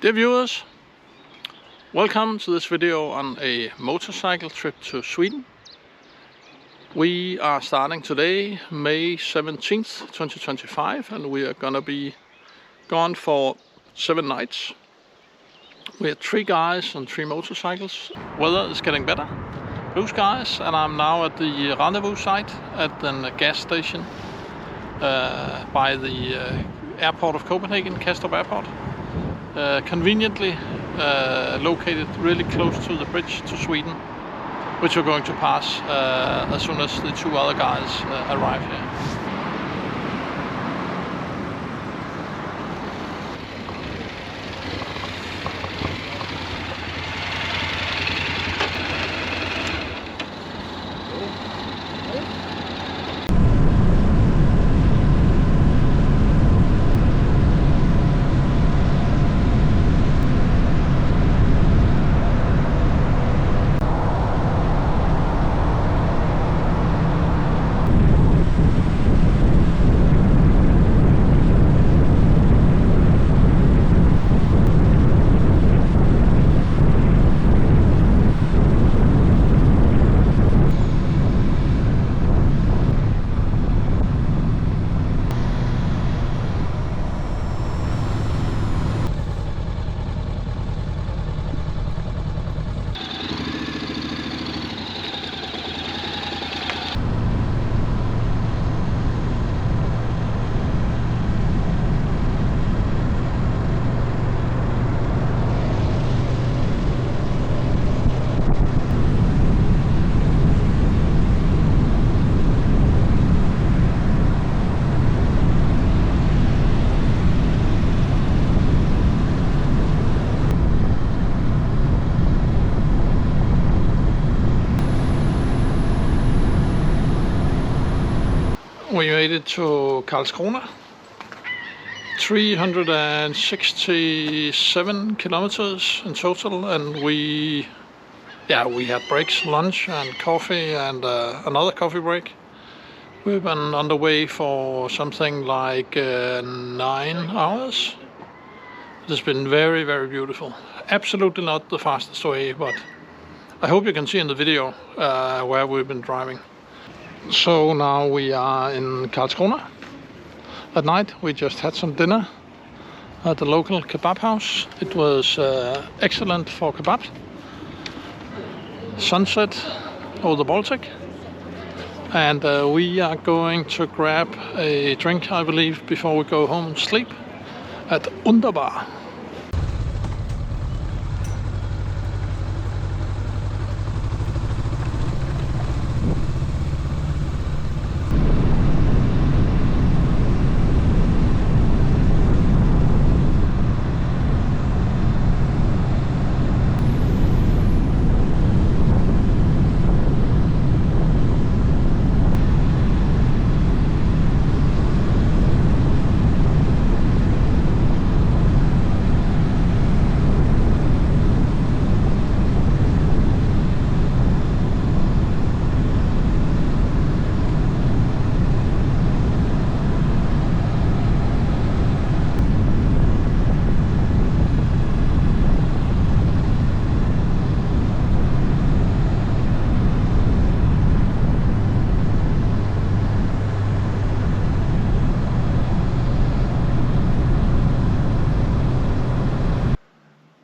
Dear viewers, welcome to this video on a motorcycle trip to Sweden. We are starting today, May 17th, 2025, and we are gonna be gone for 7 nights. We are 3 guys on 3 motorcycles. Weather is getting better, blue skies, and I'm now at the rendezvous site at the gas station by the airport of Copenhagen, Kastrup Airport. Conveniently located really close to the bridge to Sweden, which we're going to pass as soon as the 2 other guys arrive here. We made it to Karlskrona, 367 kilometers in total, and we had breaks, lunch and coffee, and another coffee break. We've been on the way for something like 9 hours. It has been very, very beautiful. Absolutely not the fastest way, but I hope you can see in the video where we've been driving. So now we are in Karlskrona. At night we just had some dinner at the local kebab house. It was excellent for kebab. Sunset over the Baltic. And we are going to grab a drink, I believe, before we go home and sleep at Underbar.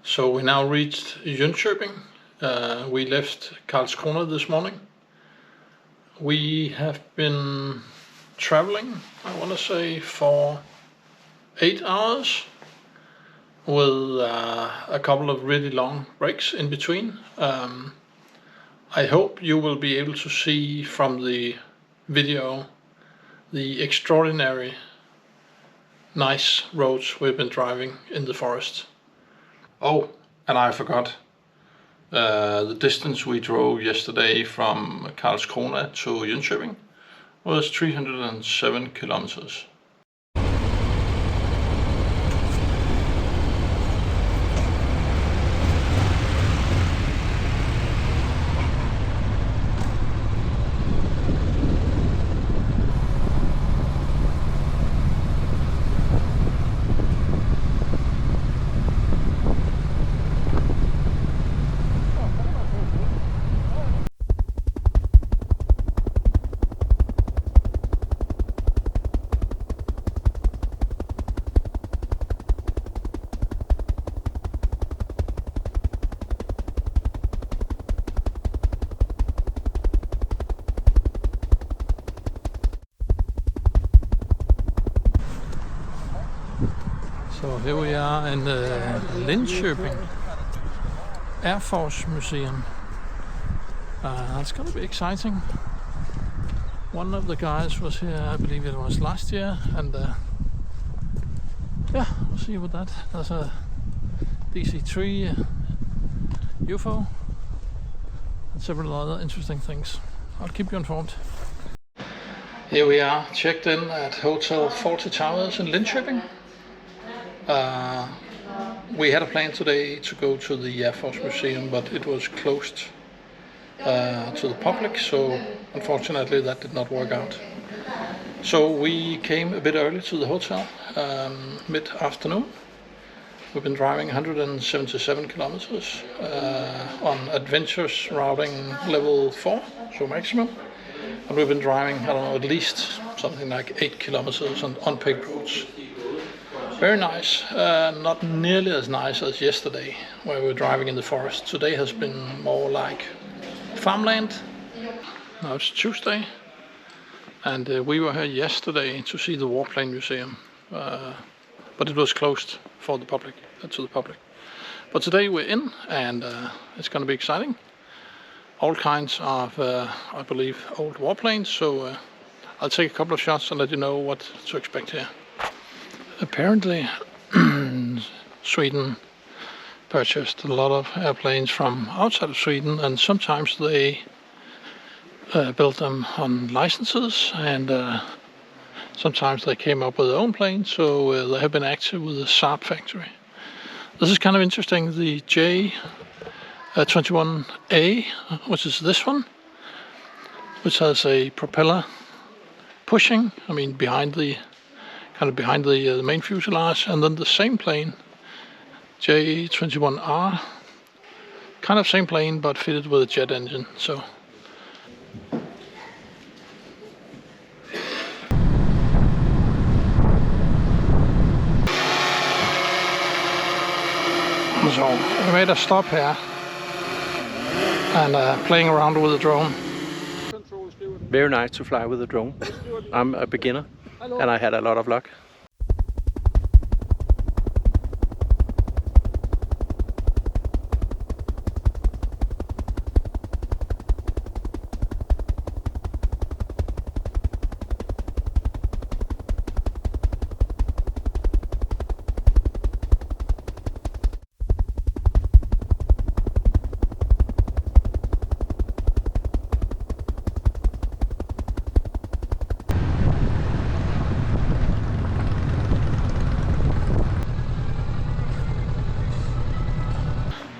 So we now reached Jönköping. We left Karlskrona this morning. We have been traveling, I want to say, for 8 hours with a couple of really long breaks in between. I hope you will be able to see from the video the extraordinary nice roads we've been driving in the forest. Oh, and I forgot, the distance we drove yesterday from Karlskrona to Jönköping was 307 kilometers. here we are in Linköping Air Force Museum. It's gonna be exciting. One of the guys was here, I believe it was last year, and yeah, we'll see with that. There's a DC-3 UFO and several other interesting things. I'll keep you informed. Here we are, checked in at Hotel 40 Towers in Linköping. We had a plan today to go to the Air Force Museum, but it was closed to the public, so unfortunately that did not work out. So we came a bit early to the hotel, mid-afternoon. We've been driving 177 kilometers on adventurous routing level 4, so maximum. And we've been driving, I don't know, at least something like 8 kilometers on unpaved roads. Very nice, not nearly as nice as yesterday, where we were driving in the forest. Today has been more like farmland. Now it's Tuesday, and we were here yesterday to see the Warplane Museum, but it was closed for the public, to the public. But today we're in, and it's going to be exciting. All kinds of, I believe, old warplanes, so I'll take a couple of shots and let you know what to expect here. Apparently, Sweden purchased a lot of airplanes from outside of Sweden, and sometimes they built them on licenses, and sometimes they came up with their own planes, so they have been active with the Saab factory. This is kind of interesting, the J21A, which is this one, which has a propeller pushing, I mean behind the main fuselage, and then the same plane, J21R, kind of same plane but fitted with a jet engine. So we made a stop here and playing around with the drone. Very nice to fly with a drone. I'm a beginner and I had a lot of luck.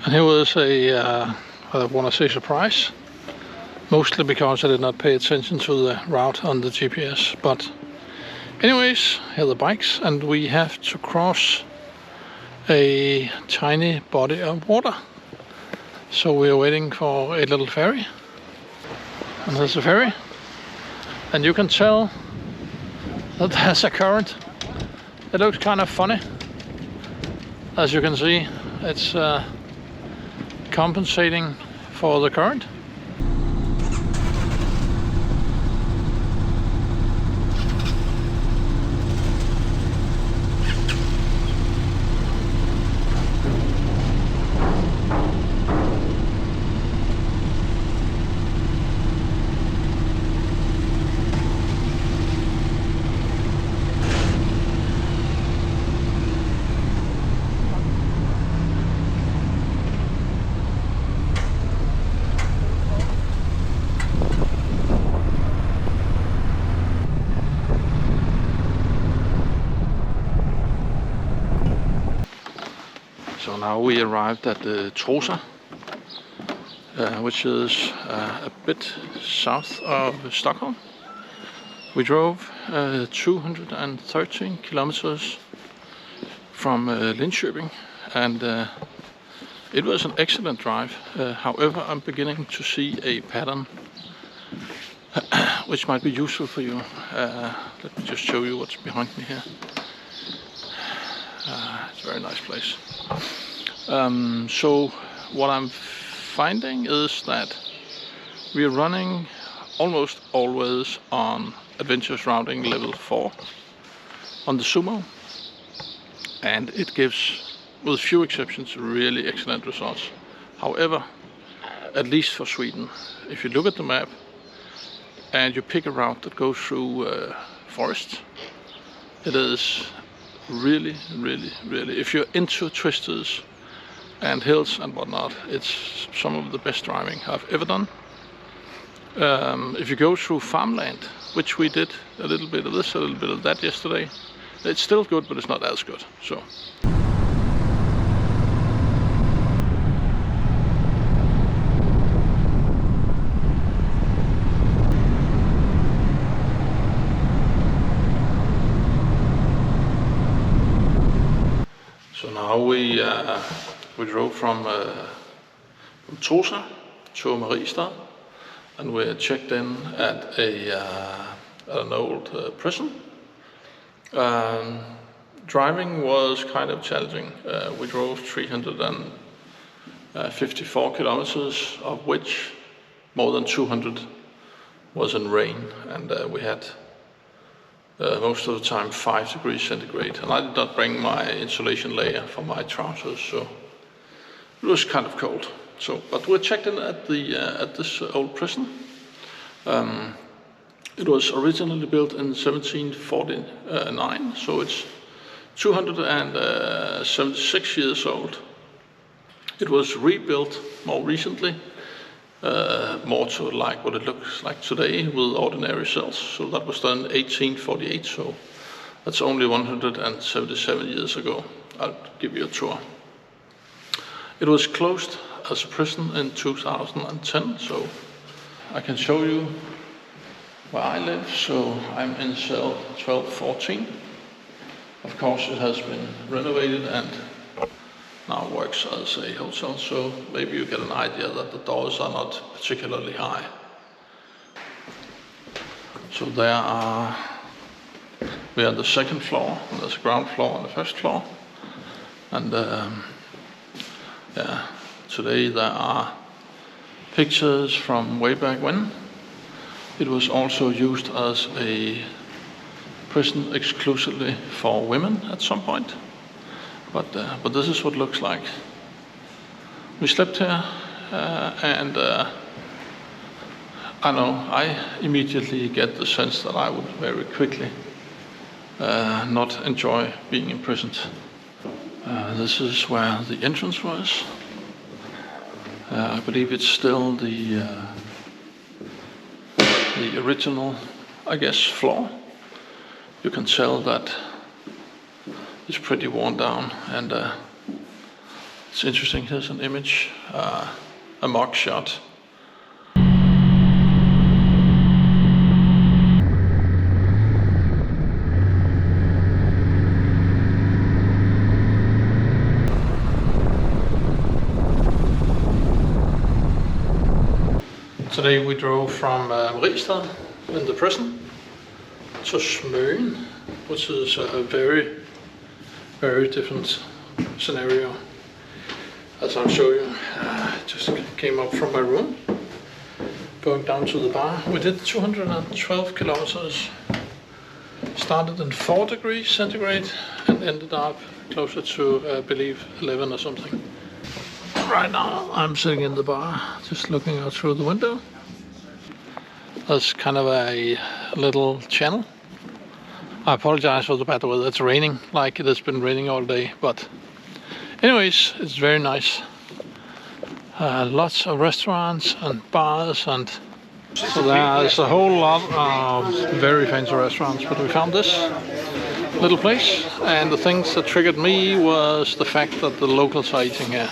And here was I want to say surprise, mostly because I did not pay attention to the route on the GPS. But anyways, here are the bikes, and we have to cross a tiny body of water. So we are waiting for a little ferry, and there's a ferry, and you can tell that there's a current. It looks kind of funny, as you can see. It's compensating for the current. So now we arrived at Trosa, which is a bit south of Stockholm. We drove 213 kilometers from Linköping, and it was an excellent drive. However, I'm beginning to see a pattern which might be useful for you. Let me just show you what's behind me here. It's a very nice place. So what I'm finding is that we are running almost always on adventurous routing level 4 on the zūmo, and it gives, with few exceptions, really excellent results. However, at least for Sweden, if you look at the map and you pick a route that goes through forests, it is really, if you're into twisters and hills and whatnot, it's some of the best driving I've ever done. If you go through farmland, which we did a little bit of this, a little bit of that yesterday, it's still good, but it's not as good. So now we drove from Tosa to Mariestad, and we checked in at an old prison. Driving was kind of challenging. We drove 354 kilometers, of which more than 200 was in rain, and we had most of the time 5 degrees centigrade, and I did not bring my insulation layer for my trousers, so it was kind of cold. But we checked in at this old prison. It was originally built in 1749, so it's 276 years old. It was rebuilt more recently, more to like what it looks like today with ordinary cells. So that was done in 1848, so that's only 177 years ago. I'll give you a tour. It was closed as a prison in 2010, so I can show you where I live. So I'm in cell 1214. Of course, it has been renovated and now works as a hotel, so maybe you get an idea that the doors are not particularly high. So we are on the second floor, and there's a ground floor on the first floor. And today there are pictures from way back when. It was also used as a prison exclusively for women at some point. But this is what it looks like. We slept here, and I immediately get the sense that I would very quickly not enjoy being imprisoned. This is where the entrance was. I believe it's still the original, I guess, floor. You can tell that it's pretty worn down, and it's interesting. Here's an image, a mock shot. Today we drove from Mariestad in the prison to Smøgen, which is a very, very different scenario. As I'll show you, I just came up from my room, going down to the bar. We did 212 kilometers, started in 4 degrees centigrade and ended up closer to, I believe, 11 or something. Right now I'm sitting in the bar, just looking out through the window. There's kind of a little channel. I apologize for the bad weather. It's raining, like it has been raining all day, but anyways, it's very nice. Lots of restaurants and bars, and so there's a whole lot of very fancy restaurants, but we found this little place, and the things that triggered me was the fact that the locals are eating here.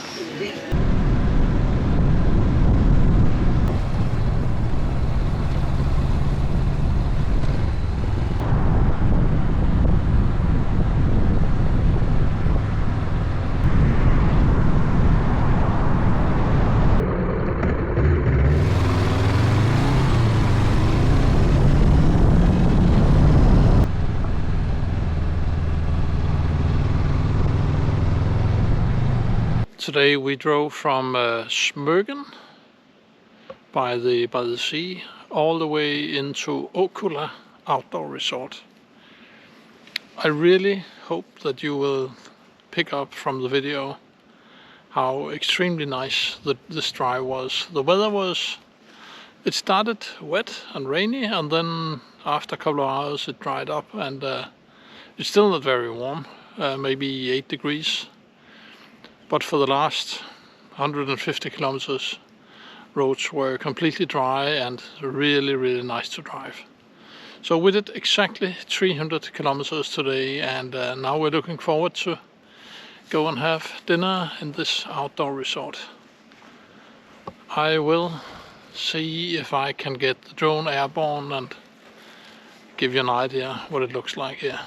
Today we drove from Smøgen by the sea all the way into Åkulla Outdoor Resort. I really hope that you will pick up from the video how extremely nice this drive was. The weather it started wet and rainy, and then after a couple of hours it dried up, and it's still not very warm, maybe 8 degrees. But for the last 150 kilometers, roads were completely dry and really, really nice to drive. So we did exactly 300 kilometers today, and now we're looking forward to go and have dinner in this outdoor resort. I will see if I can get the drone airborne and give you an idea what it looks like here.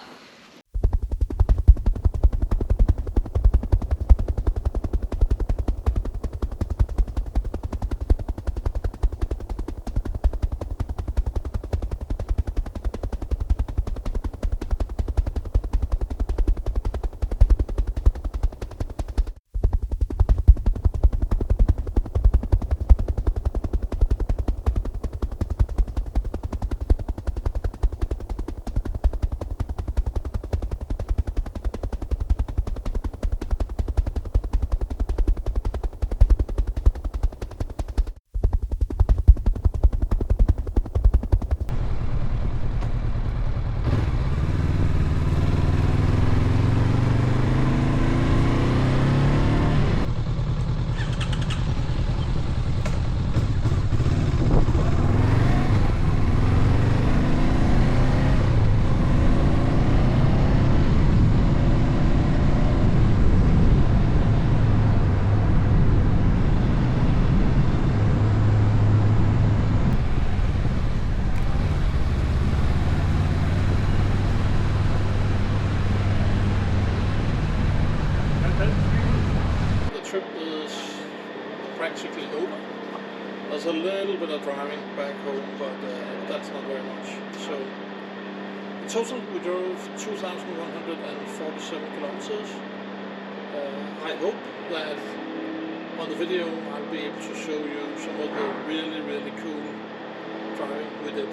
The trip is practically over. There's a little bit of driving back home, but that's not very much. So in total we drove 2,147 kilometers. I hope that on the video I'll be able to show you some of the really, really cool driving we did.